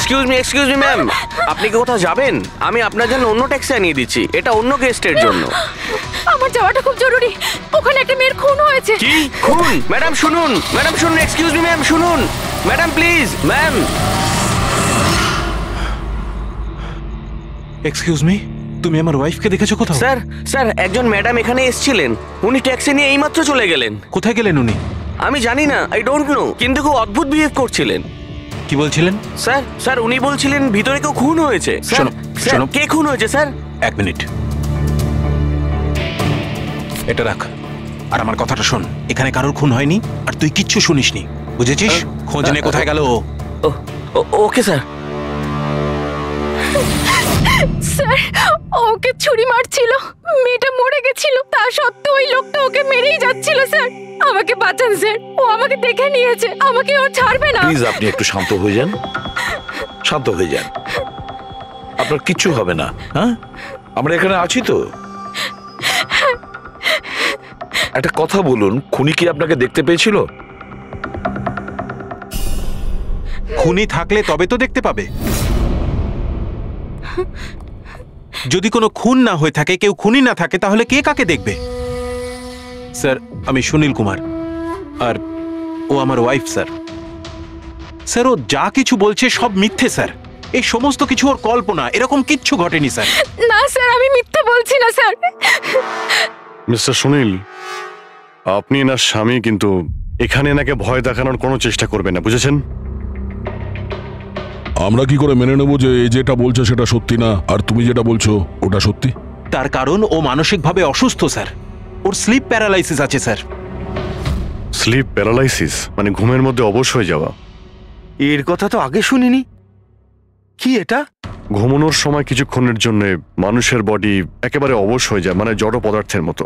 Excuse me ma'am, আপনি কি কোথাও যাবেন? আমি আপনার জন্য অন্য ট্যাক্সি আনিয়ে দিচ্ছি, এটা অন্য গেস্টের জন্য। আমার যাওয়াটা খুব জরুরি, ওখানে একটা মেয়ের খুন হয়েছে। কি খুন? ম্যাডাম শুনুন, এক্সকিউজ মি ম্যাম, শুনুন madam please. Ma'am excuse me, তুমি আমার ওয়াইফকে দেখেছো কোথাও? স্যার একজন ম্যাডাম এখানে এসেছিলেন, উনি ট্যাক্সি নিয়ে এইমাত্র চলে গেলেন। কোথায় গেলেন উনি? আমি জানি না, আই ডোন্ট নো, কিন্তু খুব অদ্ভুত বিহেভ করছিলেন। কি বলছিলেন? স্যার উনি বলছিলেন ভিতরে কেউ খুন হয়েছে। স্যার কে খুন হয়েছে স্যার? এক মিনিট, এটা রাখ আর আমার কথাটা শোন। এখানে কারোর খুন হয়নি আর তুই কিচ্ছু শুনিসনি, বুঝেছিস? খোঁজ নে কোথায় গেল ও। Okay sir. স্যার ওকে ছুরি মারছিল, মেয়েটা মরে গেছিল, তা সত্ত্বেও ওই লোকটা ওকে মেরেই যাচ্ছিল। স্যার আমাকে বাঁচান স্যার, ও আমাকে দেখে নিয়েছে, আমাকে ও ছাড়বে না। প্লিজ আপনি একটু শান্ত হয়ে যান, শান্ত হয়ে যান, আপনার কিচ্ছু হবে না। হ্যাঁ, আমরা এখানে আছি তো। একটা কথা বলুন, খুনি কি আপনাকে দেখতে পেয়েছিল? খুনি থাকলে তবে তো দেখতে পাবে। যদি কোনো খুন না হয়ে থাকে, কেউ খুনি না থাকে, তাহলে কে কাকে দেখবে? স্যার আমি সুনীল কুমার আর ও আমার ওয়াইফ। স্যার ও যা কিছু বলছে সব মিথ্যে স্যার, এই সমস্ত কিছু ওর কল্পনা, এরকম কিচ্ছু ঘটেনি স্যার। না স্যার আমি মিথ্যে বলছি না স্যার। মিস্টার সুনীল, আপনি এনার স্বামী, কিন্তু এখানে এনাকে ভয় দেখানোর কোনো চেষ্টা করবেন না, বুঝেছেন? আমরা কি করে মেনে নেব যে যেটা বলছে সেটা সত্যি না আর তুমি যেটা বলছো ওটা সত্যি? তার কারণ ও মানসিকভাবে অসুস্থ স্যার, ওর স্লিপ প্যারালাইসিস আছে স্যার। স্লিপ প্যারালাইসিস মানে ঘুমের মধ্যে অবশ হয়ে যাওয়া? এর কথা তো আগে শুনিনি। কি এটা? ঘুমানোর সময় কিছুক্ষণের জন্য মানুষের বডি একেবারে অবশ হয়ে যায়, মানে জড় পদার্থের মতো।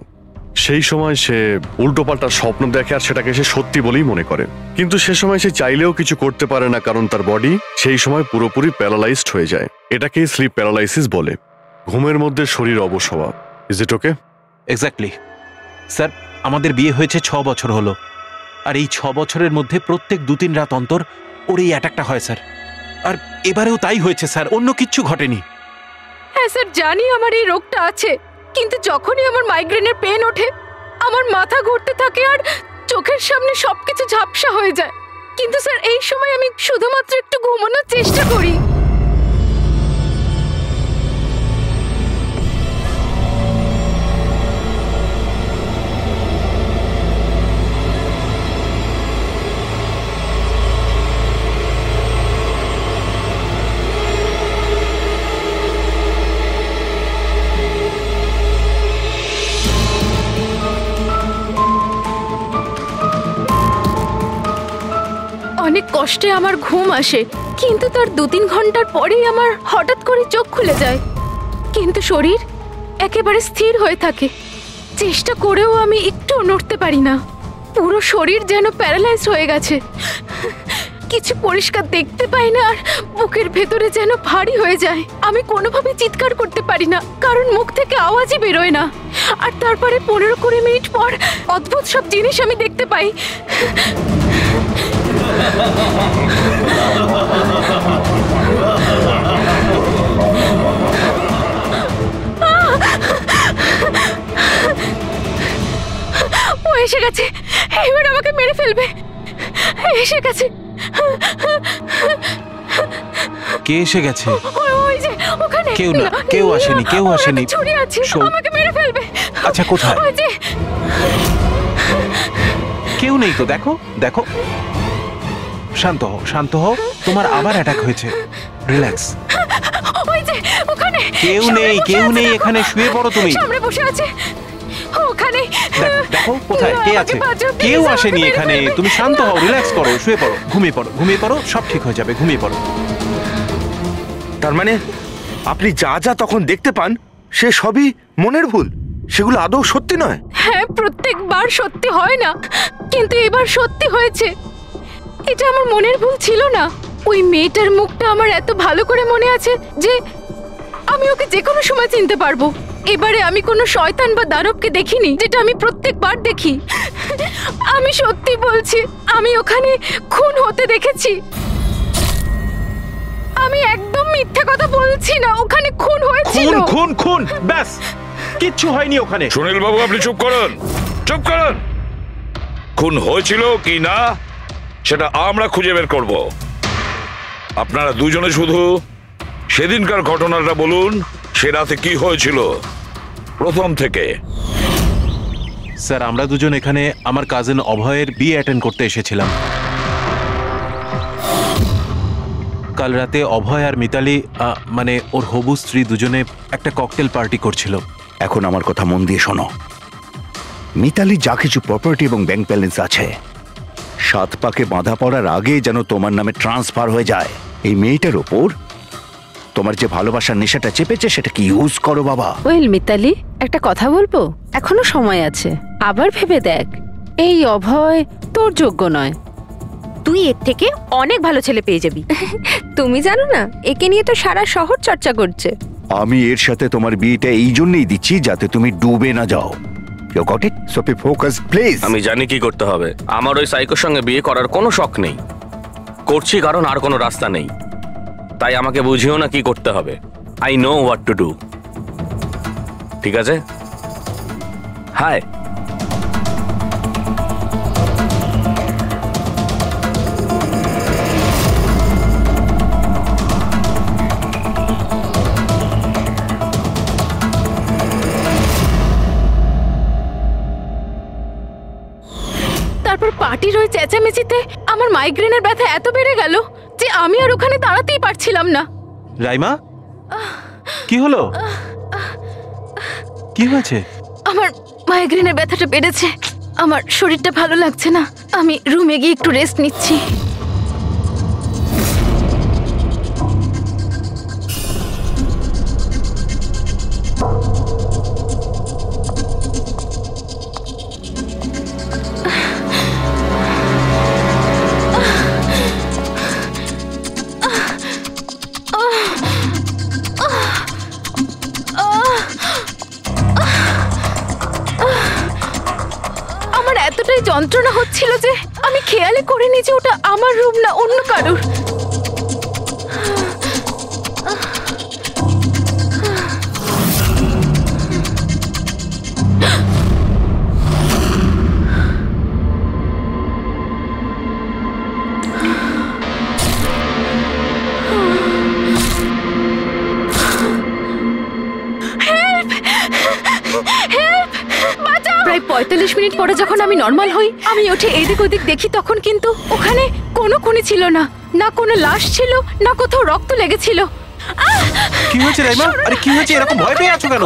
সেই সময় সে উল্টোপাল্টা স্বপ্ন দেখে আর সেটাকে সে সত্যি বলেই মনে করে, কিন্তু সে সময় সে চাইলেও কিছু করতে পারে না, কারণ তার বডি সেই সময় পুরোপুরি প্যারালাইজড হয়ে যায়। এটাকেই স্লিপ প্যারালাইসিস বলে, ঘুমের মধ্যে শরীর অবশ হওয়া। Is it okay? Exactly sir, আমাদের বিয়ে হয়েছে 6 বছর হলো, আর এই 6 বছরের মধ্যে প্রত্যেক 2-3 রাত অন্তর ওর এই অ্যাটাকটা হয় স্যার। আর এবারেও তাই হয়েছে স্যার, অন্য কিচ্ছু ঘটেনি। হ্যাঁ স্যার জানি আমার এই রোগটা আছে, কিন্তু যখনই আমার মাইগ্রেনের পেন ওঠে আমার মাথা ঘুরতে থাকে আর চোখের সামনে সবকিছু ঝাপসা হয়ে যায়। কিন্তু স্যার এই সময় আমি শুধুমাত্র একটু ঘুমানোর চেষ্টা করি। অনেক কষ্টে আমার ঘুম আসে, কিন্তু তার 2-3 ঘন্টার পরেই আমার হঠাৎ করে চোখ খুলে যায়, কিন্তু শরীর একেবারে স্থির হয়ে থাকে। চেষ্টা করেও আমি একটু নড়তে পারি না, পুরো শরীর যেন প্যারালাইজ হয়ে গেছে। কিছু পরিষ্কার দেখতে পাই না আর বুকের ভেতরে যেন ভারী হয়ে যায়। আমি কোনোভাবে চিৎকার করতে পারি না, কারণ মুখ থেকে আওয়াজই বেরোয় না। আর তারপরে 15-20 মিনিট পর অদ্ভুত সব জিনিস আমি দেখতে পাই। ও এসে গেছে, এবার আমাকে মেরে ফেলবে। এসে গেছে। কে এসে গেছে? ওই যে ওখানে। কেউ না, কেউ আসেনি, কেউ আসেনি। ছুরি আছে, আমাকে মেরে ফেলবে। আচ্ছা কোথায়? ওই যে। কেউ নেই তো, দেখো দেখো। শান্ত হও, শান্ত হও, তোমার আবার অ্যাটাক হয়েছে, রিল্যাক্স। ওই যে ওখানে। কেউ নেই, কেউ নেই এখানে, শুয়ে পড়ো তুমি। সামনে বসে আছে ওখানে। দেখো কোথায় কে আছে? কেউ আসেনি এখানে, তুমি শান্ত হও, রিল্যাক্স করো, শুয়ে পড়ো, ঘুমিয়ে পড়ো, ঘুমিয়ে পড়ো, সব ঠিক হয়ে যাবে, ঘুমিয়ে পড়ো। তার মানে আপনি যা যা তখন দেখতে পান সে সবই মনের ভুল, সেগুলো আদৌ সত্যি নয়? হ্যাঁ, প্রত্যেকবার সত্যি হয় না, কিন্তু এবার সত্যি হয়েছে। এটা আমার মনের ভুল ছিল না। ওই মেয়েটার মুখটা আমার এত ভালো করে মনে আছে যে আমি ওকে যে কোনো সময় চিনতে পারবো। এবারে আমি কোনো শয়তান বা দানবকে দেখিনি, যেটা আমি প্রত্যেকবার দেখি। আমি সত্যি বলছি, আমি ওখানে খুন হতে দেখেছি। আমি একদম মিথ্যে কথা বলছি না, ওখানে খুন হয়েছিল। খুন খুন খুন, ব্যাস, কিচ্ছু হয়নি ওখানে। সুনীল বাবু, আপনি চুপ করুন, চুপ করুন। খুন হয়েছিল কি না সেটা আমরা খুঁজে বের করব। আপনারা দুজনে শুধু সেদিনকার ঘটনাটা বলুন, সে রাতে কি হয়েছিল প্রথম থেকে। স্যার, আমরা দুজন এখানে আমার কাজিন অভয়ের বিয়ে অ্যাটেন্ড করতে এসেছিলাম। কাল রাতে অভয় আর মিতালি মানে ওর হবু স্ত্রী দুজনে একটা ককটেল পার্টি করছিল। এখন আমার কথা মন দিয়ে শোনো। মিতালি যা কিছু প্রপার্টি এবং ব্যাংক ব্যালেন্স আছে, 7 পাকে বাঁধা পড়ার আগে যেন তোমার নামে ট্রান্সফার হয়ে যায়। এই মেয়েটার ওপর তোমার যে ভালোবাসার নেশাটা চেপেছে সেটাকে ইউজ করো বাবা। ওয়েল মিতালি, একটা কথা বলবো? এখনো সময় আছে, আবার ভেবে দেখ। এই অভয় তোর যোগ্য নয়। তুই এর থেকে অনেক ভালো ছেলে পেয়ে যাবি। তুমি জানো না, একে নিয়ে তো সারা শহর চর্চা করছে। আমি এর সাথে তোমার বিয়েটা এই জন্যই দিচ্ছি যাতে তুমি ডুবে না যাও। You got it? So be focus please. আমি জানি কি করতে হবে। আমার ওই সাইকোর সঙ্গে বিয়ে করার কোনো শখ নেই, করছি কারণ আর কোনো রাস্তা নেই। তাই আমাকে বুঝিও না কি করতে হবে। I know what to do. ঠিক আছে? হাই। তারপর পার্টির ওই চেঁচামেচিতে আমার মাইগ্রেনের ব্যথা এত বেড়ে গেল যে আমি আর ওখানে দাঁড়াতেই পারছিলাম না। রাইমা, কি হলো? কি হয়েছে? আমার মাইগ্রেনের ব্যথাটা বেড়েছে, আমার শরীরটা ভালো লাগছে না। আমি রুমে গিয়ে একটু রেস্ট নিচ্ছি। আমার এতটাই যন্ত্রণা হচ্ছিল যে আমি খেয়ালই করিনি যে ওটা আমার রুম না অন্য কারোর। প্রায় 45 মিনিট পরে যখন আমি নর্মাল হই, আমি উঠে এদিক ওদিক দেখি, তখন কিন্তু ওখানে কোনো খুনি ছিল না, না কোনো লাশ ছিল, না কোথাও রক্ত লেগেছিল। কি হয়েছে রাইমা? আরে কি হয়েছে? এরকম ভয় পেয়ে আছো কেন?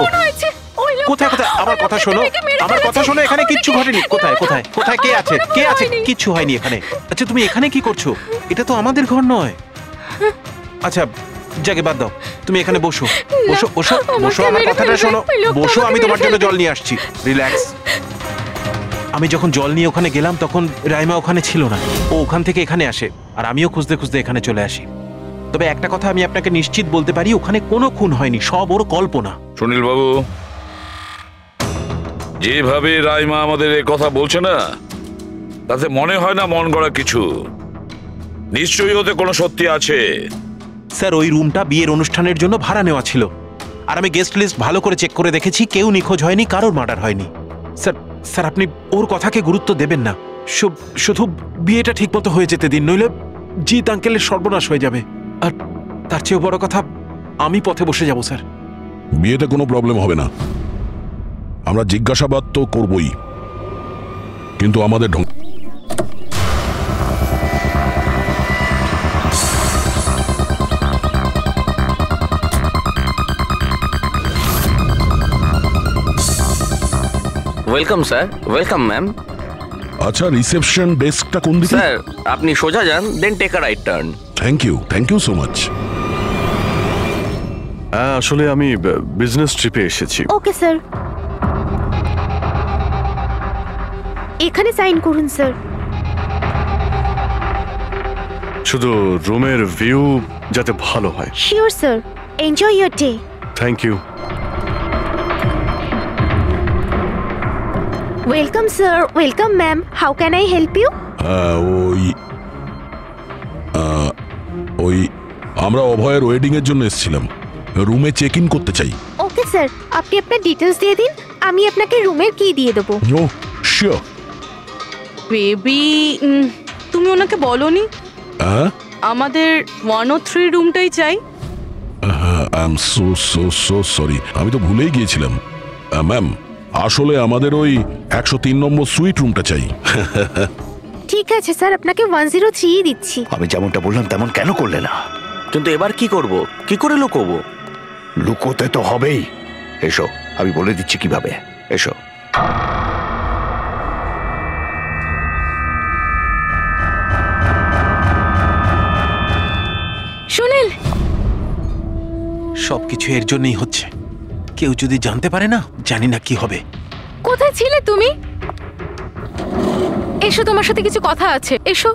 কোথায় কোথায়? আমার কথা শোনো, আমার কথা শোনো। এখানে কিচ্ছু ঘটেনি। কোথায় কোথায় কোথায়? কে আছে? কে আছে? কিচ্ছু হয়নি এখানে। আচ্ছা, তুমি এখানে কি করছো? এটা তো আমাদের ঘর নয়। আচ্ছা, জাগে বাদ দাও, তুমি এখানে বসো বসো বসো বসো। আমার কথাটা শোনো, বসো। আমি তোমার জন্য জল নিয়ে আসছি। রিল্যাক্স। আমি যখন জল নিয়ে ওখানে গেলাম তখন রাইমা ওখানে ছিল না। ও ওখান থেকে এখানে আসে আর আমিও খুঁজতে খুঁজতে এখানে চলে আসি। তবে একটা কথা আমি আপনাকে নিশ্চিত বলতে পারি, ওখানে কোনো খুন হয়নি, সব ওর কল্পনা। সুনীল বাবু, যেভাবে রাইমা আমাদের এ কথা বলছে না, তাতে মনে হয় না মন গড়া কিছু। নিশ্চয়ই ওতে কোনো সত্যি আছে। স্যার, ওই রুমটা বিয়ের অনুষ্ঠানের জন্য ভাড়া নেওয়া ছিল, আর আমি গেস্ট লিস্ট ভালো করে চেক করে দেখেছি, কেউ নিখোঁজ হয়নি, কারোর মার্ডার হয়নি। স্যার স্যার আপনি ওর কথাকে গুরুত্ব দেবেন না। শুধু বিয়েটা ঠিক মতো হয়ে যেতে দিন, নইলে জিৎ আঙ্কেলের সর্বনাশ হয়ে যাবে। আর তার চেয়েও বড় কথা, আমি পথে বসে যাব। স্যার, বিয়েতে কোনো প্রবলেম হবে না, আমরা জিজ্ঞাসাবাদ তো করবই, কিন্তু আমাদের ঢং। Welcome sir. Welcome ma'am. আচ্ছা, রিসেপশন ডেস্কটা কোন দিকে? স্যার, আপনি সোজা যান, then take a right turn. Thank you so much. আসলে আমি বিজনেস ট্রিপে এসেছি। ওকে স্যার, এখানে সাইন করুন স্যার। শুধু রুমের ভিউ যাতে ভালো হয়। Sure sir, enjoy your day. Thank you. Welcome sir. Welcome ma'am. How can I help you? ওই আমরা অভয়ের ওয়েডিং এর জন্য এসেছিলাম, রুমে চেক ইন করতে চাই। ওকে স্যার, আপনি আপনার ডিটেলস দিয়ে দিন, আমি আপনাকে রুমের কি দিয়ে দেবো। ও শিওর। বেবি, তুমি ওনাকে বলোনি হ্যাঁ, আমাদের 103 রুমটাই চাই? I am so so so sorry, আমি তো ভুলেই গিয়েছিলাম। ম্যাম, আসলে আমাদের ওই 103 নম্বর সুইট রুমটা চাই। ঠিক আছে স্যার, আপনাকে 103 দিচ্ছি। আমি যেমনটা বললাম তেমন কেন করলে না? কিন্তু এবার কি করব, কি করে লুকোবো? লুকোতে তো হবেই। এসো, আমি বলে দিচ্ছি কিভাবে। এসো। সুনীল, সবকিছু এর জন্যই হচ্ছে। কেউ যদি জানতে পারে না, জানি না কি হবে। কোথায় ছিলে তুমি? এসো, তোমার সাথে কিছু কথা আছে, এসো।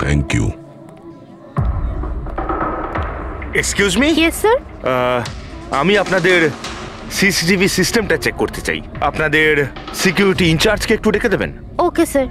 Thank you. Excuse me, yes sir. আমি আপনাদের সিসিটিভি সিস্টেমটা চেক করতে চাই। আপনাদের সিকিউরিটি ইনচার্জকে একটু ডেকে দেবেন? Okay sir.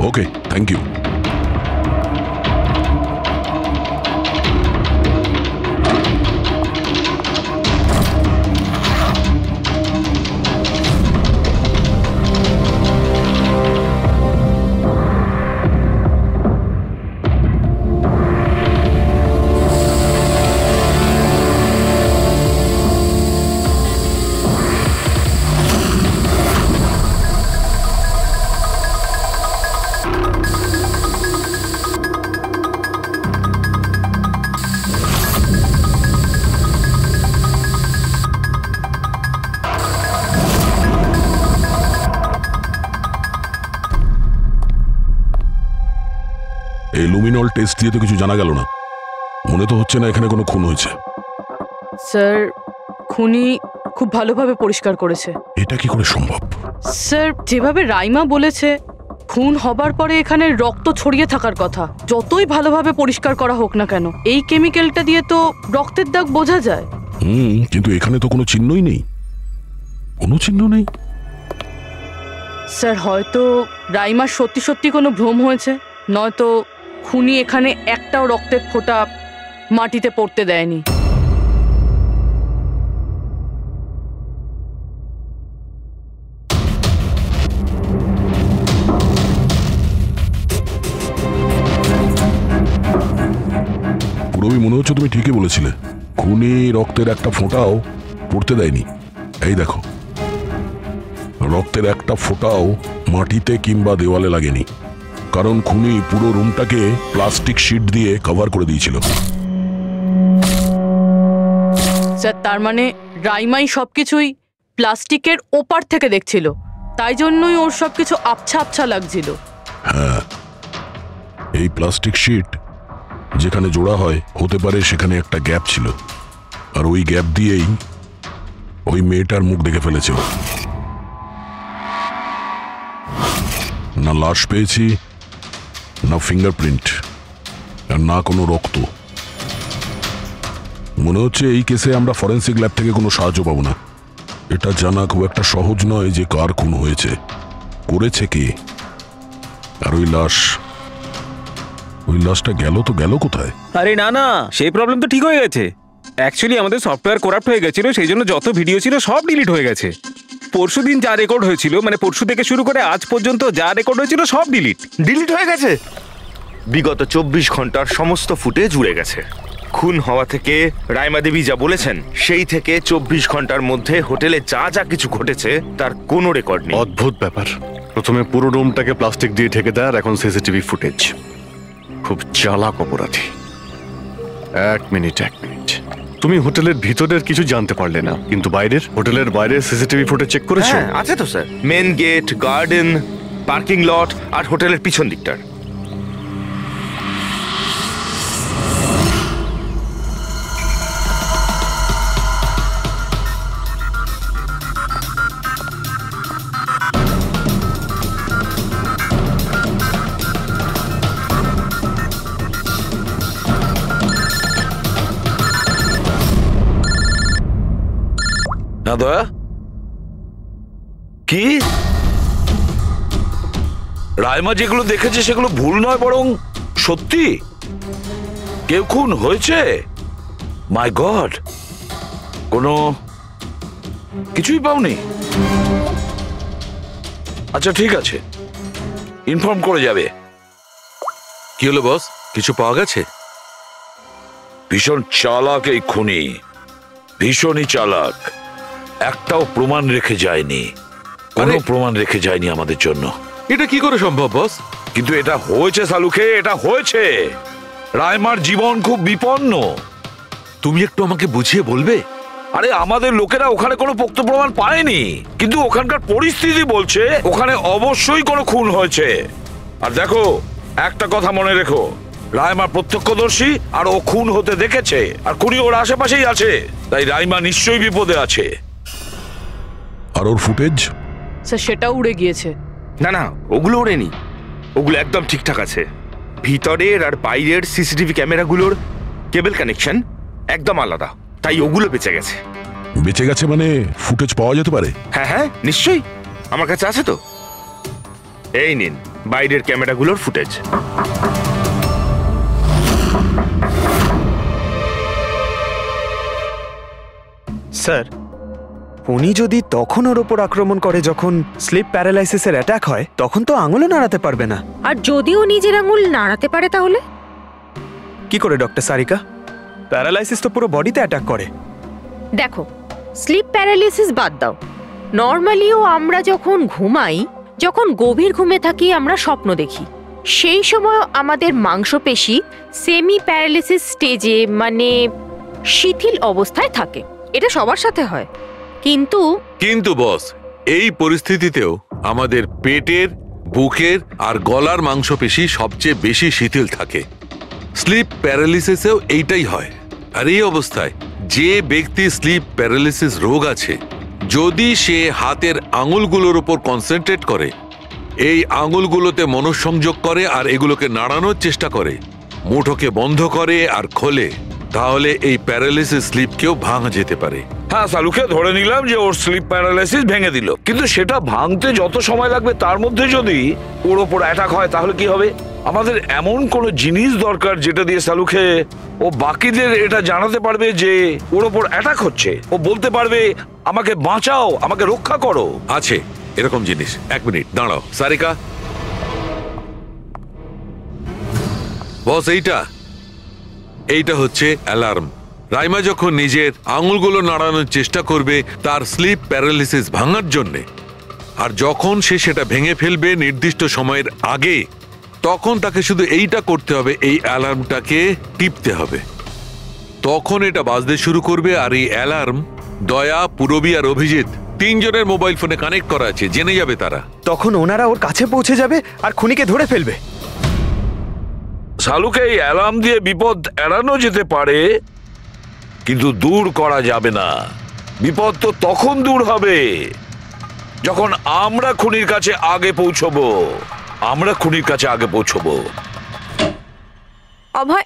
Okay, thank you. এই লুমিনল টেস্ট দিয়ে তো কিছু জানা গেল না। মনে তো হচ্ছে না এখানে কোনো খুন হয়েছে। স্যার, খুনি খুব ভালোভাবে পরিষ্কার করেছে। এটা কি করে সম্ভব? স্যার, যেভাবে রাইমা বলেছে, খুন হবার পরে এখানে রক্ত ছড়িয়ে থাকার কথা। যতই ভালোভাবে পরিষ্কার করা হোক না কেন, এই কেমিক্যালটা দিয়ে তো রক্তের দাগ বোঝা যায়। কিন্তু এখানে তো কোনো চিহ্নই নেই। কোনো চিহ্ন নেই। স্যার, হয়তো রাইমার সত্যি সত্যি কোনো ভ্রম হয়েছে, নয়তো খুনি এখানে একটাও রক্তের ফোঁটা মাটিতে পড়তে দেয়নি। পুরবি, মনে হচ্ছে তুমি ঠিকই বলেছিলে। খুনি রক্তের একটা ফোঁটাও পড়তে দেয়নি। এই দেখো, রক্তের একটা ফোঁটাও মাটিতে কিংবা দেওয়ালে লাগেনি, কারণ খুনি পুরো রুমটাকে প্লাস্টিক শিট দিয়ে কভার করে দিয়েছিল। স্যার, তার মানে রাইমাই সবকিছুই প্লাস্টিকের ওপার থেকে দেখছিল, তাই জন্যই ওর সবকিছু আবছা আবছা লাগছিল। হ্যাঁ, এই প্লাস্টিক শিট যেখানে জোড়া হয়, হতে পারে সেখানে একটা গ্যাপ ছিল, আর ওই গ্যাপ দিয়েই ওই মেয়েটার মুখ দেখে ফেলেছে। না লাশ পেয়েছি, না ফিঙ্গারপ্রিন্ট, আর না কোনো রক্ত। মনে হচ্ছে এই কেসে আমরা ফরেন্সিক ল্যাব থেকে কোনো সাহায্য পাবো না। এটা জানা খুব একটা সহজ নয় যে কার খুন হয়েছে, করেছে কে, আর ওই লাশটা গেল তো গেল কোথায়? আরে না না, সেই প্রবলেম তো ঠিক হয়ে গেছে। অ্যাকচুয়ালি আমাদের সফটওয়্যার করাপ্ট হয়ে গেছিল, সেই জন্য যত ভিডিও ছিল সব ডিলিট হয়ে গেছে। পরশুদিন যা রেকর্ড হয়েছিল, মানে পরশু থেকে শুরু করে আজ পর্যন্ত যা রেকর্ড হয়েছিল সব ডিলিট হয়ে গেছে। বিগত 24 ঘন্টার সমস্ত ফুটেজ উড়ে গেছে। খুন হওয়া থেকে রাইমা দেবী যা বলেছেন, সেই থেকে 24 ঘন্টার মধ্যে হোটেলে যা যা কিছু ঘটেছে তার কোনো রেকর্ড নেই। অদ্ভুত ব্যাপার। প্রথমে পুরো রুমটাকে প্লাস্টিক দিয়ে ঢেকে দেয়, আর এখন সিসিটিভি ফুটেজ। খুব চালাক অপরাধী। এক মিনিট। তুমি হোটেলের ভিতরের কিছু জানতে পারলে না, কিন্তু হোটেলের বাইরে সিসিটিভি ফুটেজ চেক করেছো? হ্যাঁ, আছে তো sir. Main gate, garden, parking lot আর হোটেলের পিছন দিকটার। না দয়া, কি রাইমা যেগুলো দেখেছে সেগুলো ভুল নয়, বরং সত্যি? কেউ খুন হয়েছে? মাই গড, কোনো কিছুই পাওনি? আচ্ছা ঠিক আছে, ইনফর্ম করে যাবে। কি হলো বস, কিছু পাওয়া গেছে? ভীষণ চালাক এই খুনি, ভীষণই চালাক। একটাও প্রমাণ রেখে যায়নি, কোনো প্রমাণ রেখে যায়নি আমাদের জন্য। এটা কি করে সম্ভব বস? কিন্তু এটা হয়েছে সালুকে, এটা হয়েছে। রাইমার জীবন খুব বিপন্ন। তুমি একটু আমাকে বুঝিয়ে বলবে? আরে আমাদের লোকেরা ওখানে কোনো পোক্ত প্রমাণ পায়নি, কিন্তু ওখানকার পরিস্থিতি বলছে ওখানে অবশ্যই কোনো খুন হয়েছে। আর দেখো, একটা কথা মনে রেখো, রাইমা প্রত্যক্ষদর্শী, আর ও খুন হতে দেখেছে, আর খুনি ওর আশেপাশেই আছে, তাই রাইমা নিশ্চয়ই বিপদে আছে। আর ওর ফুটেজ? স্যার সেটাও উড়ে গিয়েছে। না না, ওগুলো ওড়েনি, ওগুলো একদম ঠিকঠাক আছে। ভিতরের আর বাইরের সিসিটিভি ক্যামেরাগুলোর কেবল কানেকশন একদম আলাদা, তাই ওগুলো বেঁচে গেছে। বেঁচে গেছে মানে ফুটেজ পাওয়া যেতে পারে? হ্যাঁ হ্যাঁ নিশ্চয়ই, আমার কাছে আছে তো। এই নিন বাইরের ক্যামেরাগুলোর ফুটেজ। স্যার, উনি যদি তখন ওর ওপর আক্রমণ করে যখন স্লিপ প্যারালাইসিসের অ্যাটাক হয়, তখন তো আঙুলও নাড়াতে পারবে না। আর যদিও নিজের আঙুল নাড়াতে পারে তাহলে কি করে ডক্টর সারিকা? প্যারালাইসিস তো পুরো বডিতে অ্যাটাক করে। দেখো, স্লিপ প্যারালিসিস বাদ দাও, নর্মালিও আমরা যখন ঘুমাই, যখন গভীর ঘুমে থাকি, আমরা স্বপ্ন দেখি। সেই সময় আমাদের মাংসপেশি সেমি প্যারালিসিস স্টেজে, মানে শিথিল অবস্থায় থাকে। এটা সবার সাথে হয়। কিন্তু বস, এই পরিস্থিতিতেও আমাদের পেটের, বুকের আর গলার মাংসপেশি সবচেয়ে বেশি শিথিল থাকে। স্লিপ প্যারালিসিসেও এইটাই হয়। আর এই অবস্থায় যে ব্যক্তি স্লিপ প্যারালিসিস রোগ আছে, যদি সে হাতের আঙুলগুলোর উপর কনসেন্ট্রেট করে, এই আঙুলগুলোতে মনঃসংযোগ করে আর এগুলোকে নাড়ানোর চেষ্টা করে, মুঠোকে বন্ধ করে আর খোলে, তাহলে এই প্যারালিসিস স্লিপকেও ভাঙা যেতে পারে। হ্যাঁ সালুকে ধরে নিলাম যে ওর স্লিপ প্যারালাইসিস ভেঙে দিল, কিন্তু সেটা ভাঙতে যত সময় লাগবে তার মধ্যে যদি ওর ওপর অ্যাটাক হয় তাহলে কি হবে? আমাদের এমন কোন জিনিস দরকার যেটা দিয়ে সালুকে ও বাকিদের এটা জানাতে পারবে যে ওর ওপর অ্যাটাক হচ্ছে। ও বলতে পারবে আমাকে বাঁচাও, আমাকে রক্ষা করো। আছে এরকম জিনিস। এক মিনিট দাঁড়াও সারিকা। বস, এইটা হচ্ছে অ্যালার্ম। রাইমা যখন নিজের আঙুলগুলো নাড়ানোর চেষ্টা করবে তার স্লিপ প্যারালিসিস ভাঙার জন্যে, আর যখন সে সেটা ভেঙে ফেলবে নির্দিষ্ট সময়ের আগে, তখন তাকে শুধু এইটা করতে হবে, এই অ্যালার্মটাকে টিপতে হবে। তখন এটা বাজতে শুরু করবে, আর এই অ্যালার্ম দয়া, পুরবী আর অভিজিৎ তিনজনের মোবাইল ফোনে কানেক্ট করা আছে, জেনে যাবে তারা। তখন ওনারা ওর কাছে পৌঁছে যাবে আর খুনিকে ধরে ফেলবে। সালুকে এই অ্যালার্ম দিয়ে বিপদ এড়ানো যেতে পারে, কিন্তু দূর করা যাবে না। বিপদ তো তখন দূর হবে যখন আমরা খুনির কাছে আগে পৌঁছবো। অভয়,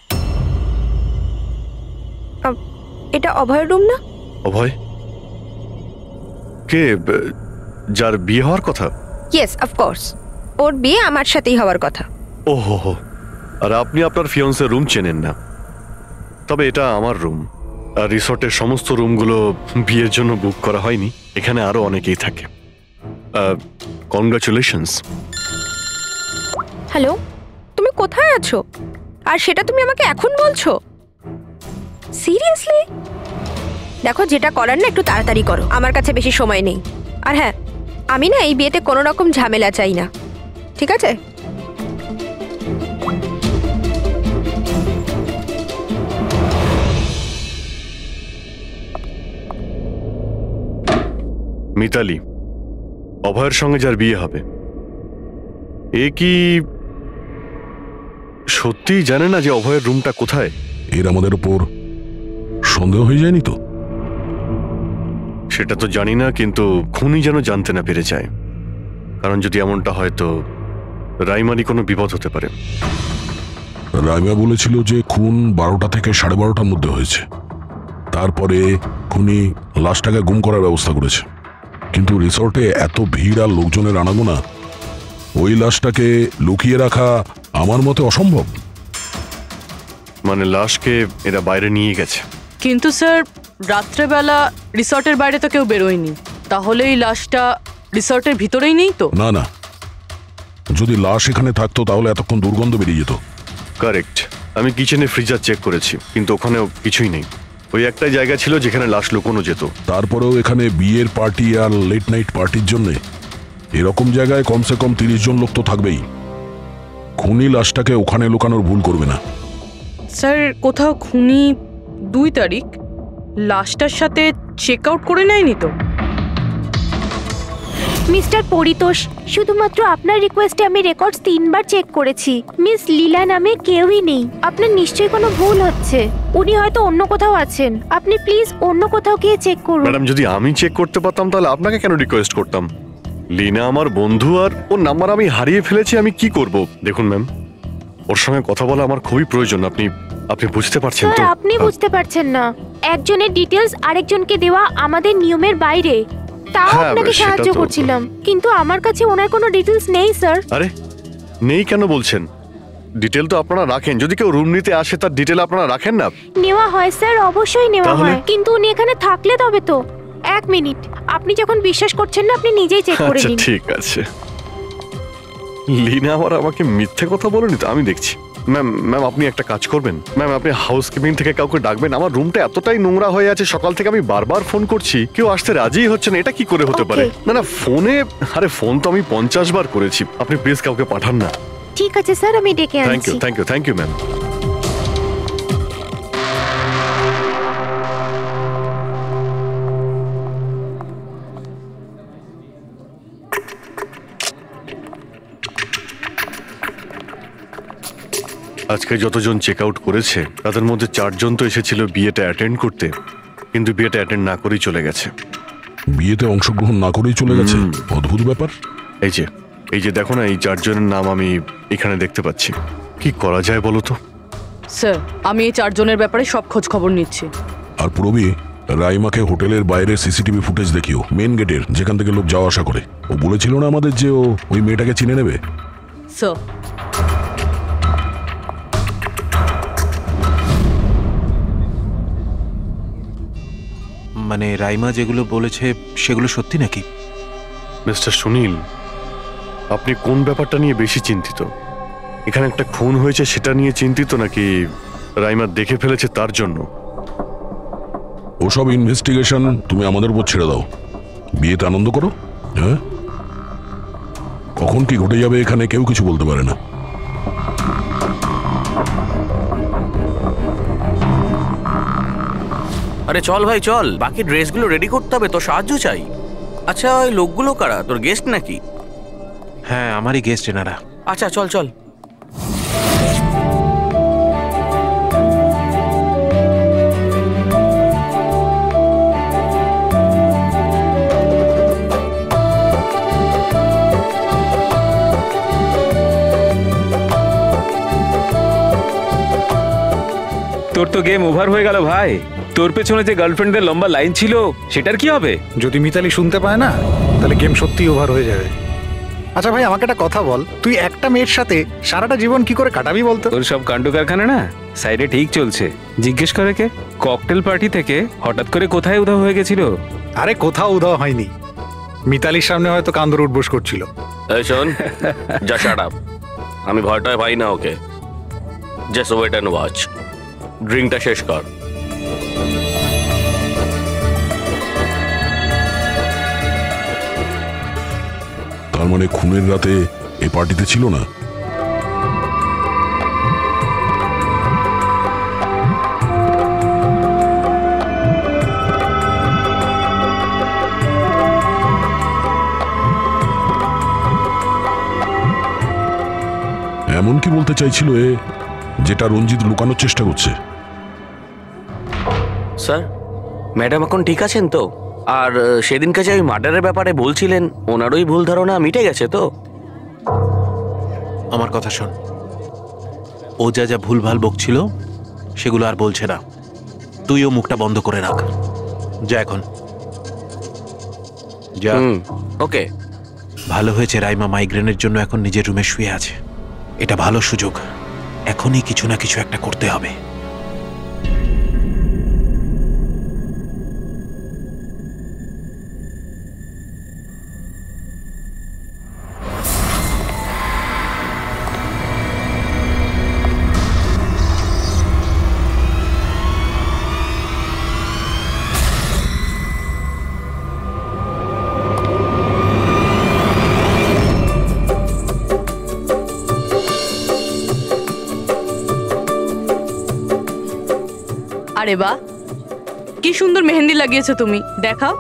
এটা অভয়ের রুম না? অভয় কে? যার বিয়ে হওয়ার কথা? ইয়েস, অফকোর্স, ওর বিয়ে আমার সাথেই হওয়ার কথা। ওহো, আর আপনি আপনার ফিয়ন্সের রুম চেনেন না? তবে এটা আমার রুম, আর রিসর্টের সমস্ত রুমগুলো বিয়ের জন্য বুক করা হয়নি। এখানে আরো অনেকেই থাকে। কনগ্রাচুলেশনস। হ্যালো, তুমি কোথায় আছো? আর সেটা তুমি আমাকে এখন বলছো? সিরিয়াসলি? দেখো, যেটা করার না একটু তাড়াতাড়ি করো, আমার কাছে বেশি সময় নেই। আর হ্যাঁ, আমি না এই বিয়েতে কোনো রকম ঝামেলা চাই না, ঠিক আছে? মিতালি, অভয়ের সঙ্গে যার বিয়ে হবে, এ কি সত্যিই জানে না যে অভয়ের রুমটা কোথায়? এর আমাদের উপর সন্দেহ হয়ে যায়নি তো? সেটা তো জানি না, কিন্তু খুনি যেন জানতে না পেরে যায়, কারণ যদি এমনটা হয় তো রাইমারই কোনো বিপদ হতে পারে। রাইমা বলেছিল যে খুন 12টা থেকে 12:30টার মধ্যে হয়েছে। তারপরে খুনি লাশটাকে গুম করার ব্যবস্থা করেছে, কিন্তু রিসর্টে এত ভিড় আর লোকজনের আনাগোনা, ওই লাশটাকে লুকিয়ে রাখা আমার মতে অসম্ভব। মানে লাশকে এরা বাইরে নিয়ে গেছে? কিন্তু স্যার রাত্রেবেলা রিসর্টের বাইরে তো কেউ বেরোয়নি, তাহলে এই লাশটা রিসর্টের ভিতরেই নেই তো? না না, যদি লাশ এখানে থাকতো তাহলে এতক্ষণ দুর্গন্ধ বেরিয়ে যেত। কারেক্ট। আমি কিচেনে ফ্রিজার চেক করেছি, কিন্তু ওখানেও কিছুই নেই। ওই একটাই জায়গা ছিল যেখানে লাশ লুকোনো যেত। তারপরেও এখানে বিয়ের পার্টি আর লেট নাইট পার্টির জন্য এরকম জায়গায় কমসে কম 30 জন লোক তো থাকবেই। খুনি লাশটাকে ওখানে লুকানোর ভুল করবে না। স্যার কোথাও খুনি 2 তারিখ লাশটার সাথে চেক আউট করে নেয়নি তো? মিস্টার পরিতোষ, শুধুমাত্র আপনার রিকোয়েস্টে আমি রেকর্ডস 3 বার চেক করেছি। মিস লীলা নামে কেউই নেই। আপনার নিশ্চয়ই কোনো ভুল হচ্ছে। উনি হয়তো অন্য কোথাও আছেন। আপনি প্লিজ অন্য কোথাও গিয়ে চেক করুন। ম্যাডাম, যদি আমি চেক করতে পারতাম তাহলে আপনাকে কেন রিকোয়েস্ট করতাম? লীনা আমার বন্ধু, আর ওর নাম্বার আমি হারিয়ে ফেলেছি। আমি কি করব? দেখুন ম্যাম, ওর সঙ্গে কথা বলা আমার খুবই প্রয়োজন। আপনি বুঝতে পারছেন তো? আপনি বুঝতে পারছেন না, একজনের ডিটেলস আরেকজনকে দেওয়া আমাদের নিয়মের বাইরে। তাও আপনাকে সাহায্য করছিলাম, কিন্তু আমার কাছে ওনার কোনো ডিটেলস নেই স্যার। আরে নেই কেন বলছেন? ডিটেল তো আপনারা রাখেন। যদি কেউ রুম নিতে আসে তার ডিটেল আপনারা রাখেন না? নেওয়া হয় স্যার, অবশ্যই নেওয়া হয়, কিন্তু উনি এখানে থাকলে তবে তো। 1 মিনিট, আপনি যখন বিশ্বাস করছেন না আপনি নিজেই চেক করে নিন। ঠিক আছে। লীনা আমাকে মিথ্যে কথা বলেনি তো? আমি দেখছি। ম্যাম আপনি একটা কাজ করবেন। ম্যাম আপনি হাউসকিপিং থেকে কাউকে ডাকবেন। আমার রুমটা এতটাই নোংরা হয়ে আছে, সকাল থেকে আমি বারবার ফোন করছি, কেউ আসতে রাজি হচ্ছে না। এটা কি করে হতে পারে? না ফোনে, আরে ফোন তো আমি 50 বার করেছি। আপনি প্লিজ কাউকে পাঠান না। ঠিক আছে স্যার, আমি ডেকে আনছি। Thank you ma'am. আজকে যতজন চেক আউট করেছে তাদের মধ্যে 4 জন তো এসেছিল বিয়েটা অ্যাটেন্ড করতে, কিন্তু বিয়েটা অ্যাটেন্ড না করেই চলে গেছে। বিয়েতে অংশগ্রহণ না করেই চলে গেছে? অদ্ভুত ব্যাপার। এই যে দেখো না, এই 4 জনের নাম আমি এখানে দেখতে পাচ্ছি। কি করা যায় বলো তো? স্যার আমি এই 4 জনের ব্যাপারে সব খোঁজ খবর নিচ্ছি। আর পুরবি, রাইমাকে হোটেলের বাইরে সিসিটিভি ফুটেজ দেখিও, মেন গেটের, যেখান থেকে লোক যাওয়া আসা করে। ও বলেছিল না আমাদের যে ও ওই মেয়েটাকে চিনে নেবে। স্যার মানে রাইমা যেগুলো বলেছে সেগুলো সত্যি নাকি? মিস্টার সুনীল, আপনি কোন ব্যাপারটা নিয়ে বেশি চিন্তিত? এখানে একটা খুন হয়েছে সেটা নিয়ে চিন্তিত, নাকি রাইমা দেখে ফেলেছে তার জন্য? ওসব ইনভেস্টিগেশন তুমি আমাদের উপর ছেড়ে দাও। বিয়েতে আনন্দ করো। হ্যাঁ, কখন কি ঘটে যাবে এখানে কেউ কিছু বলতে পারে না। আরে চল ভাই চল, বাকি ড্রেসগুলো রেডি করতে হবে, তো সাহায্য চাই। আচ্ছা ওই লোকগুলো কারা? তোর গেস্ট নাকি? হ্যাঁ আমারই গেস্ট এনারা। আচ্ছা চল চল। তোর তো গেম ওভার হয়ে গেল ভাই। তোর পেছনে যে গার্লফ্রেন্ডদের লম্বা লাইন ছিল সেটার কি হবে? যদি মিতালি শুনতে পায় না তাহলে গেম সত্যিই ওভার হয়ে যাবে। আচ্ছা ভাই, আমাকে একটা কথা বল, তুই একটা মেয়ের সাথে সারাটা জীবন কি করে কাটাবি বলতো? তোর সব কাণ্ড কারখানা না সাইডে ঠিক চলছে। জিজ্ঞেস করে কে? ককটেল পার্টি থেকে হঠাৎ করে কোথায় উধাও হয়ে গেছিল? আরে কোথাও উধাও হয়নি, মিতালির সামনে হয়তো কান্দর উঠবোস করছিল। এই শোন, যা শাট আপ। আমি ভয়টায় পাই না okay. Just wait and watch. ড্রিঙ্কটা শেষ কর। তার মানে খুনের রাতে এই পার্টিতে ছিল না? এমন কি বলতে চাইছিল এ, যেটা রঞ্জিত লুকানোর চেষ্টা করছে? স্যার ম্যাডাম এখন ঠিক আছেন তো? আর সেদিনকে যে ওই মার্ডারের ব্যাপারে বলছিলেন, ওনারই ভুল ধারণা মিটে গেছে তো? আমার কথা শোন, ও যা যা ভুলভাল বকছিল সেগুলো আর বলছে না। তুইও মুখটা বন্ধ করে রাখ। যা এখন যা। ওকে। ভালো হয়েছে রাইমা মাইগ্রেনের জন্য এখন নিজের রুমে শুয়ে আছে। এটা ভালো সুযোগ, এখনই কিছু না কিছু একটা করতে হবে। আরে বাহ, কি সুন্দর মেহেন্দি লাগিয়েছো তুমি, দেখাও।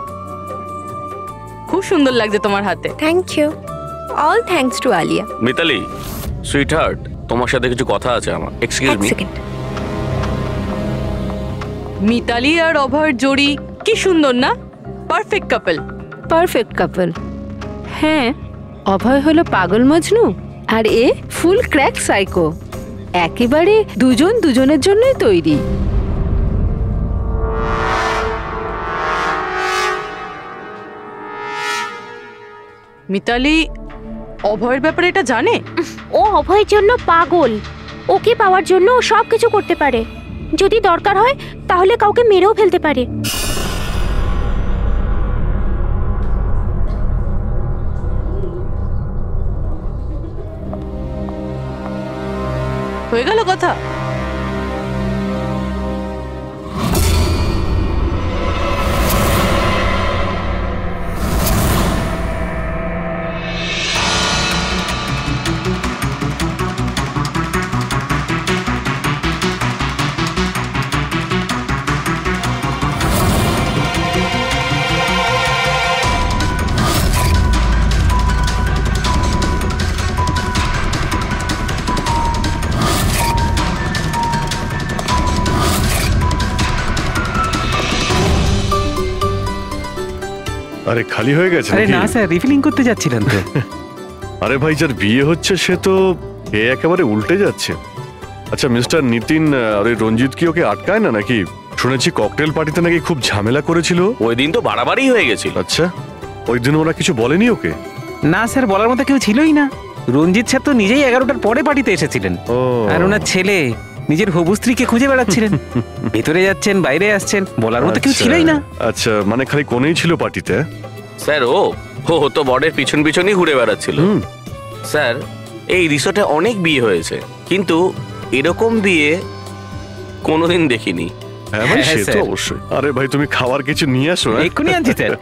খুব সুন্দর লাগছে তোমার হাতে। Thank you. All thanks to Alia. Mitali sweetheart, তোমার সাথে কিছু কথা আছে আমার। Excuse me. মিতালি আর অভয়ের জোড়ি কি সুন্দর না? Perfect couple. Perfect couple. হ্যাঁ, অভয় হলো পাগল মজনু আর এ ফুল ক্র্যাক সাইকো। একেবারে দুজন দুজনের জন্যই তৈরি। মিতালি অভয়ের ব্যাপারে এটা জানে? ও অভয়ের জন্য পাগল। ওকে পাওয়ার জন্য ও সব কিছু করতে পারে। যদি দরকার হয় তাহলে কাউকে মেরেও ফেলতে পারে। হয়ে গেল কথা। আরে খালি হয়ে গেছে? আরে না স্যার, রিফিলিং করতে যাচ্ছিলেন তো। আরে ভাই, যার বিয়ে হচ্ছে সে তো একেবারে উল্টে যাচ্ছে। আচ্ছা মিস্টার নিতিন আর ওই রঞ্জিত কি ওকে আটকায় না নাকি? শুনেছি ককটেল পার্টিতে নাকি খুব ঝামেলা করেছিল। ওই দিন তো বাড়াবাড়ি হয়ে গেছিল। আচ্ছা, ওই দিন ওরা কিছু বলেনি ওকে? না স্যার, বলার মতো কেউ ছিলই না। রঞ্জিত স্যার তো নিজেই 11টার পরে পার্টিতে এসেছিলেন। আর ওনার ছেলে নিজের হবু স্ত্রীকে খুঁজে বেড়াচ্ছিলেন। ভেতরে যাচ্ছেন, বাইরে আসছেন, বলার মতো কেউ ছিলই না। আচ্ছা, মানে খালি কোনেই ছিল পার্টিতে? স্যার ও তো বরের পিছন পিছনই ঘুরে বেড়াচ্ছিল। স্যার, এই রিসোর্টে অনেক বিয়ে হয়েছে, কিন্তু এরকম বিয়ে কোনোদিন দেখিনি। হ্যাঁ ভাই, সে তো অবশ্যই। আরে ভাই, তুমি খাবার কিছু নিয়ে আসো। এক্ষুনি আনছি স্যার।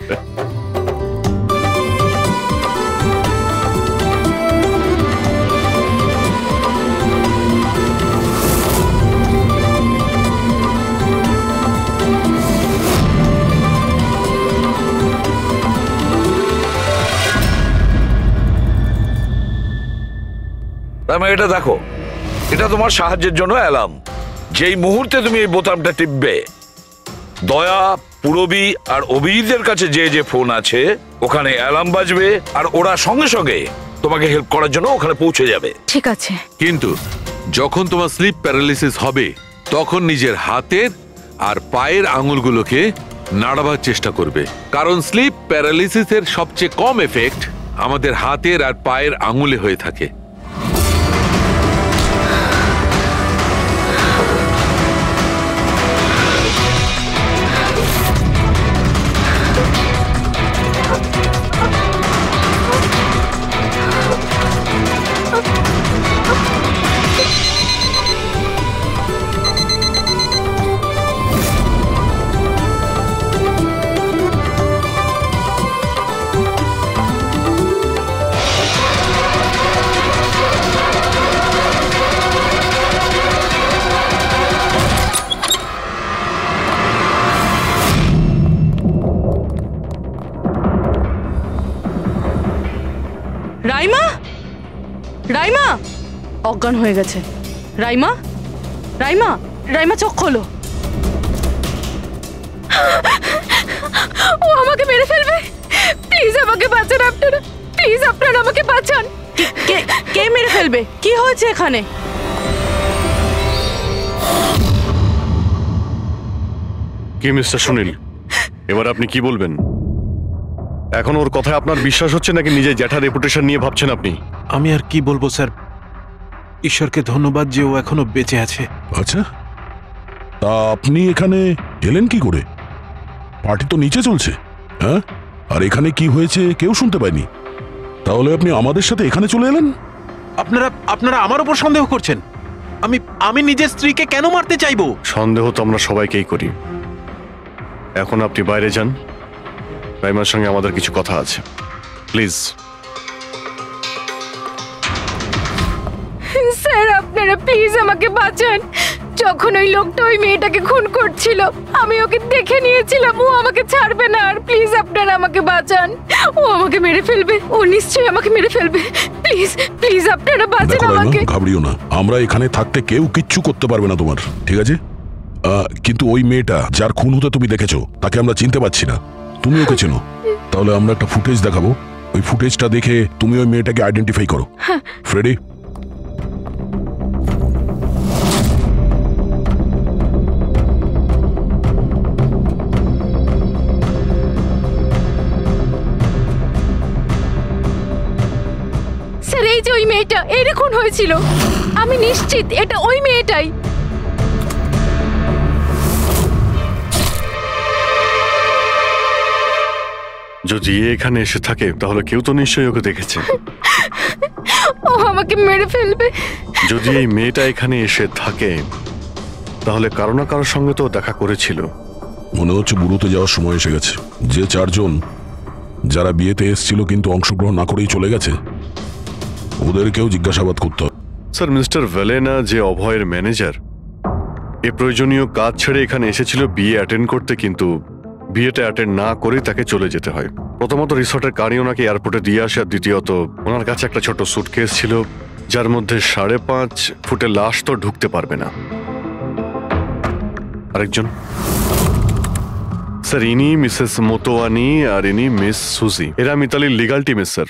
এটা দেখো, এটা তোমার সাহায্যের জন্য অ্যালার্ম। যেই মুহূর্তে তুমি এই বোতামটা টিপবে, দয়া, পুরবী আর অভিজিতের কাছে যে যে ফোন আছে ওখানে অ্যালার্ম বাজবে, আর ওরা সঙ্গে সঙ্গে তোমাকে হেল্প করার জন্য ওখানে পৌঁছে যাবে। ঠিক আছে। কিন্তু যখন তোমার স্লিপ প্যারালিসিস হবে তখন নিজের হাতের আর পায়ের আঙুলগুলোকে নাড়াবার চেষ্টা করবে, কারণ স্লিপ প্যারালিসিসের সবচেয়ে কম এফেক্ট আমাদের হাতের আর পায়ের আঙুলে হয়ে থাকে। রাইমা, রাইমা অজ্ঞান হয়ে গেছে। রাইমা, রাইমা, রাইমা চোখ খোলো। ও আমাকে মেরে ফেলবে। প্লিজ আমাকে বাঁচান আপনারা, প্লিজ আপনারা আমাকে বাঁচান। কে মেরে ফেলবে? কি হয়েছে এখানে? কি মিস্টার সুনীল, এবার আপনি কি বলবেন? এখন ওর কথায় আপনার বিশ্বাস হচ্ছে নাকি নিজের জ্যাঠার রেপুটেশন নিয়ে ভাবছেন আপনি? আমি আর কি বলবো স্যার, ঈশ্বরকে ধন্যবাদ যে ও এখনো বেঁচে আছে। আচ্ছা, তা আপনি এখানে এলেন কি করে? পার্টি তো নিচে চলছে, হ্যাঁ? আর এখানে কি হয়েছে কেউ শুনতে পায়নি, তাহলে আপনি আমাদের সাথে এখানে চলে এলেন? আপনারা আমার উপর সন্দেহ করছেন? আমি নিজের স্ত্রীকে কেন মারতে চাইবো? সন্দেহ তো আমরা সবাইকেই করি। এখন আপনি বাইরে যান, রাইমার সঙ্গে আমাদের কিছু কথা আছে, প্লিজ। স্যার আপনারা প্লিজ আমাকে বাঁচান। যখন ওই লোকটা ওই মেয়েটাকে খুন করছিল আমি ওকে দেখে নিয়েছিলাম, ও আমাকে ছাড়বে না। আর প্লিজ আপনারা আমাকে বাঁচান, ও আমাকে মেরে ফেলবে, ও নিশ্চয়ই আমাকে মেরে ফেলবে। প্লিজ প্লিজ আপনারা বাঁচান আমাকে। ঘাবড়িও না, আমরা এখানে থাকতে কেউ কিচ্ছু করতে পারবে না তোমার, ঠিক আছে? কিন্তু ওই মেয়েটা যার খুন হতে তুমি দেখেছো তাকে আমরা চিনতে পারছি না, তুমি ওকে চেনো। তাহলে আমরা একটা ফুটেজ দেখাবো, ওই ফুটেজটা দেখে তুমি ওই মেয়েটাকে আইডেন্টিফাই করো। ফ্রেডি, স্যার এই যে ওই মেয়েটা, এর খুন হয়েছিল, আমি নিশ্চিত এটা ওই মেয়েটাই। যদি এখানে এসে থাকে তাহলে কেউ তো নিশ্চয়ই ওকে দেখেছে। ও আমাকে মেরে ফেলবে। যদি এই মেয়েটা এখানে এসে থাকে তাহলে কারো না কারোর সঙ্গে তো দেখা করেছিল। মনে হচ্ছে বুড়োতে যাওয়ার সময় এসে গেছে। যে চারজন যারা বিয়েতে এসেছিল কিন্তু অংশগ্রহণ না করেই চলে গেছে, ওদেরকেও জিজ্ঞাসাবাদ করতে হবে। স্যার, মিস্টার ভেলেনা যে অভয়ের ম্যানেজার, এ প্রয়োজনীয় কাজ ছেড়ে এখানে এসেছিল বিয়ে অ্যাটেন্ড করতে, কিন্তু বিয়েটা অ্যাটেন্ড না করে তাকে চলে যেতে হয়। প্রথমত রিসর্টের গাড়ি ওনাকে এয়ারপোর্টে দিয়ে আসে, আর দ্বিতীয়ত ওনার কাছে একটা ছোট সুটকেস ছিল যার মধ্যে 5.5 ফুটের লাশ তো ঢুকতে পারবে না। আরেকজন স্যার, ইনি মিসেস মোতোয়ানি আর ইনি মিস সুজি। এরা মিতালির লিগাল টিমের স্যার।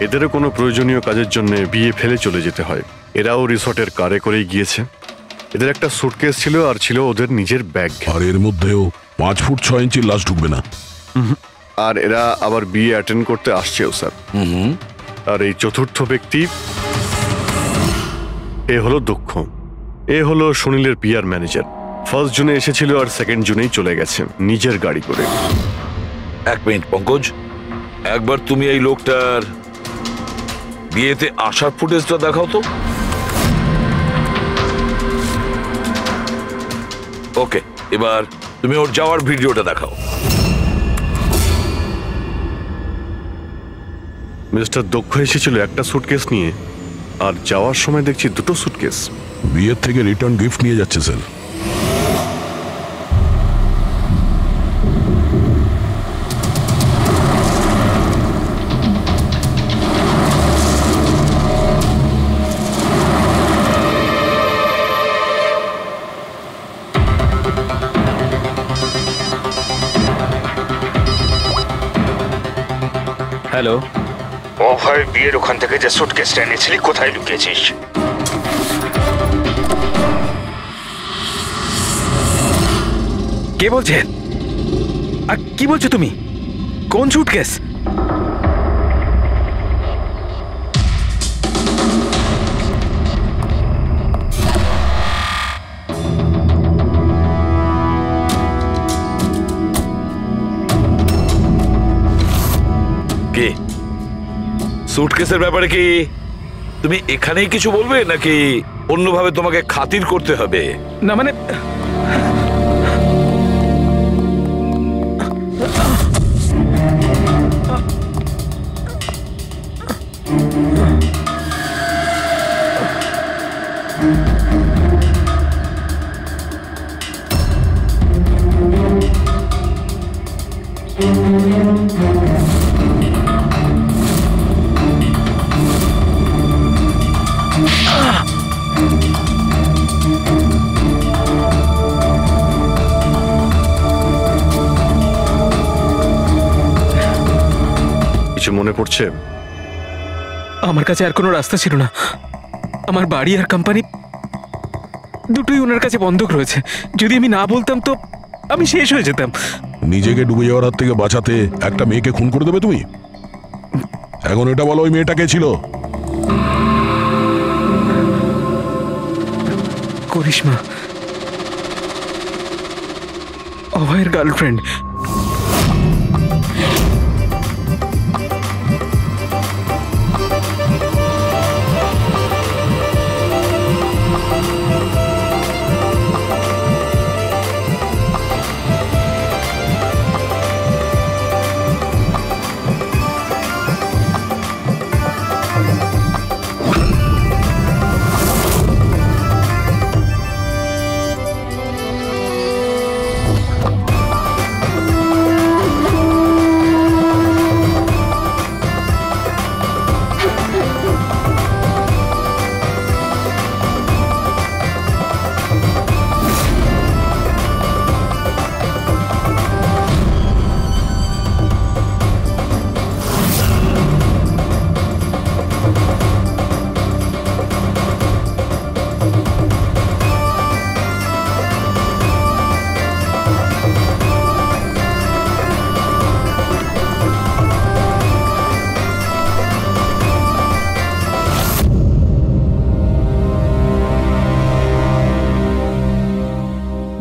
এদেরও কোনো প্রয়োজনীয় কাজের জন্য বিয়ে ফেলে চলে যেতে হয়। এরাও রিসর্টের কারে করেই গিয়েছে। এদের একটা সুটকেস ছিল আর ছিল ওদের নিজের ব্যাগ। আর এর মধ্যেও 5 ফুট 6 ইঞ্চির লাশ ঢুকবে না। আর এরা আবার বিয়ে অ্যাটেন্ড করতে আসছেও স্যার। আর এই চতুর্থ ব্যক্তি, এ হলো দক্ষ। এ হলো সুনীলের পিআর ম্যানেজার। 1 জুনে এসেছিল আর 2 জুনেই চলে গেছে নিজের গাড়ি করে। এক মিনিট পঙ্কজ, একবার তুমি এই লোকটার বিয়েতে আসার ফুটেজটা দেখাও তো। ওকে, এবার তুমি ওর যাওয়ার ভিডিওটা দেখাও। মিস্টার দক্ষ এসেছিল একটা সুটকেস নিয়ে, আর যাওয়ার সময় দেখছি 2টো সুটকেস। বিয়ের থেকে রিটার্ন গিফট নিয়ে যাচ্ছে স্যার। হ্যালো, অভয় বিয়ের ওখান থেকে যে সুটকেসটা এনেছিলি কোথায় লুকিয়েছিস? কে বলছেন? আর কি বলছো তুমি? কোন সুটকেস? কে? সুটকেসের ব্যাপারে কি তুমি এখানেই কিছু বলবে নাকি অন্যভাবে তোমাকে খাতির করতে হবে? না মানে কিছু মনে পড়ছে? আমার কাছে আর কোনো রাস্তা ছিল না। আমার বাড়ি আর কোম্পানি দুটোই ওনার কাছে বন্ধক রয়েছে। যদি আমি না বলতাম তো আমি শেষ হয়ে যেতাম। নিজেকে ডুবে যাওয়ার হাত থেকে বাঁচাতে একটা মেয়েকে খুন করে দেবে তুমি? এখন এটা বলো, ওই মেয়েটা কে ছিল? করিশ্মা, অভয়ের গার্লফ্রেন্ড।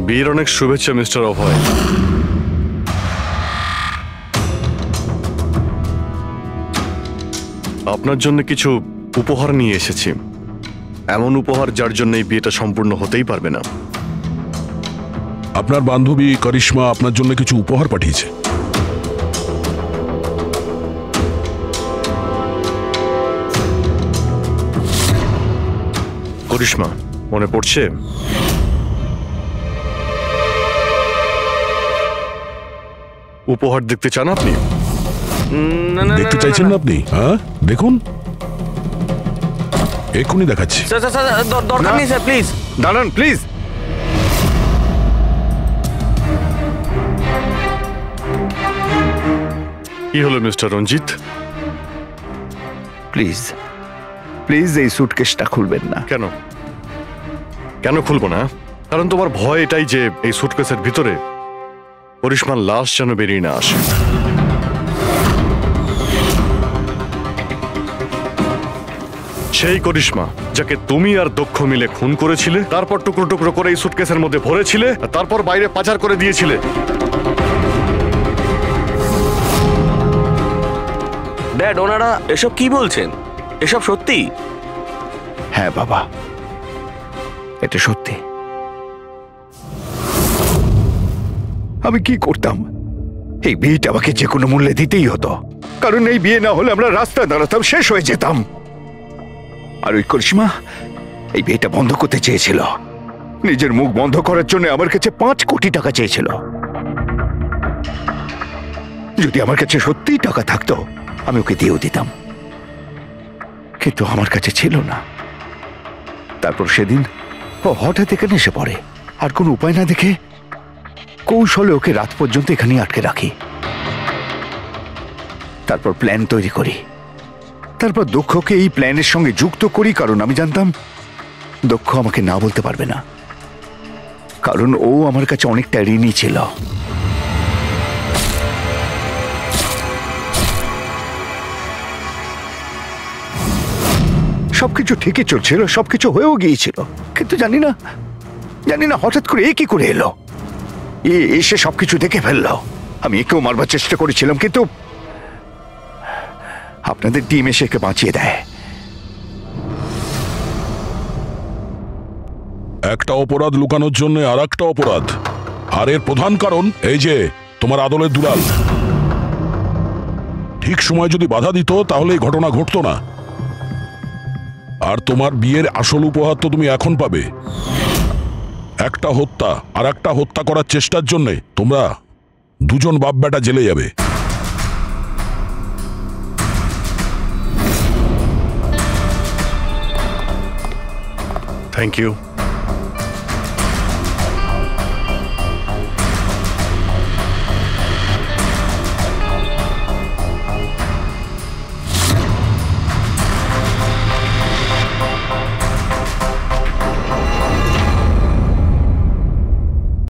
বিয়ের অনেক শুভেচ্ছা মিস্টার অভয়। আপনার জন্য কিছু উপহার নিয়ে এসেছি, এমন উপহার যার জন্য এই বিয়েটা সম্পূর্ণ হতেই পারবে না। আপনার বান্ধবী করিশ্মা আপনার জন্য কিছু উপহার পাঠিয়েছে। করিশ্মা, মনে পড়ছে? উপহার দেখতে চান আপনি? দেখতে চাইছেন না আপনি? হ্যাঁ, দেখুন, এক্ষুনি দেখাচ্ছি। দরকার নেই স্যার, প্লিজ দাঁড়ান, প্লিজ। কি হলো মিস্টার রঞ্জিত? প্লিজ প্লিজ এই সুটকেসটা খুলবেন না। কেন কেন খুলবো না? কারণ তোমার ভয় এটাই যে এই সুটকেসের ভিতরে করিশ্মার লাশ যেন বেরিয়ে না আসে। সেই করিশ্মা যাকে তুমি আর দক্ষ মিলে খুন করেছিলে, তারপর টুকরো টুকরো করে এই সুটকেসের মধ্যে ভরেছিলে, তারপর বাইরে পাচার করে দিয়েছিলে। ড্যাড, ওনারা এসব কি বলছেন? এসব সত্যি? হ্যাঁ বাবা, এটা সত্যি। আমি কি করতাম? এই বিয়েটা আমাকে যে কোনো মূল্যে দিতেই হতো, কারণ এই বিয়ে না হলে আমরা রাস্তায় দাঁড়াতাম, শেষ হয়ে যেতাম। আর ওই করিশ্মা এই বিয়েটা বন্ধ করতে চেয়েছিল, নিজের মুখ বন্ধ করার জন্য আমার কাছে 5 কোটি টাকা চেয়েছিল। যদি আমার কাছে সত্যিই টাকা থাকতো আমি ওকে দিয়েও দিতাম, কিন্তু আমার কাছে ছিল না। তারপর সেদিন ও হঠাৎ এখানে এসে পড়ে, আর কোনো উপায় না দেখে কৌশলে ওকে রাত পর্যন্ত এখানে আটকে রাখি। তারপর প্ল্যান তৈরি করি, তারপর দক্ষকে এই প্ল্যানের সঙ্গে যুক্ত করি, কারণ আমি জানতাম দক্ষ আমাকে না বলতে পারবে না, কারণ ও আমার কাছে অনেকটা ঋণী ছিল। সবকিছু ঠিকই চলছিল, সবকিছু হয়েও গিয়েছিল, কিন্তু জানি না হঠাৎ করে এ কি করে এলো। এসে সবকিছু দেখে ফেললো। আমি একেও মারবার চেষ্টা করেছিলাম, কিন্তু আপনাদের টিম এসে একে বাঁচিয়ে দেয়। একটা অপরাধ লুকানোর জন্য আর একটা অপরাধ, আর এর প্রধান কারণ এই যে তোমার আদলের দুলাল। ঠিক সময় যদি বাধা দিত তাহলে এই ঘটনা ঘটতো না। আর তোমার বিয়ের আসল উপহার তো তুমি এখন পাবে। একটা হত্যা আর একটা হত্যা করার চেষ্টার জন্য তোমরা দুজন বাপ বেটা জেলে যাবে। Thank you.